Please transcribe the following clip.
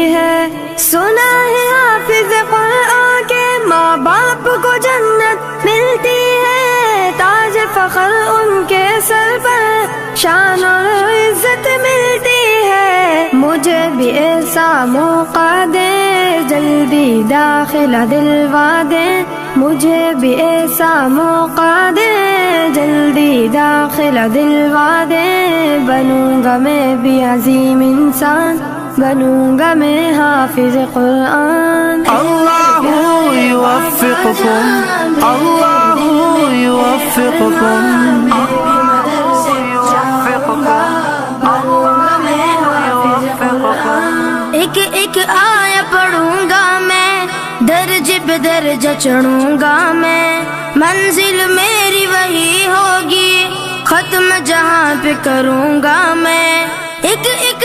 ہے سنا ہے حافظ قرآن کے ماں باپ کو جنت ملتی ہے، تاج فخر ان کے سر پر شان اور عزت ملتی ہے۔ مجھے بھی ایسا موقع دے جلدی داخلہ دلوا دے، مجھے بھی ایسا موقع دے جلدی داخلہ دلوا دے، بنوں گا میں بھی عظیم انسان، بنوں گا میں حافظ قرآن۔ اللہ یوفقکم، اللہ یوفقکم، ایک ایک آیا پڑھوں گا میں، درجے پہ درجہ چڑھوں گا میں، منزل میری وہی ہوگی، ختم جہاں پہ کروں گا میں، ایک ایک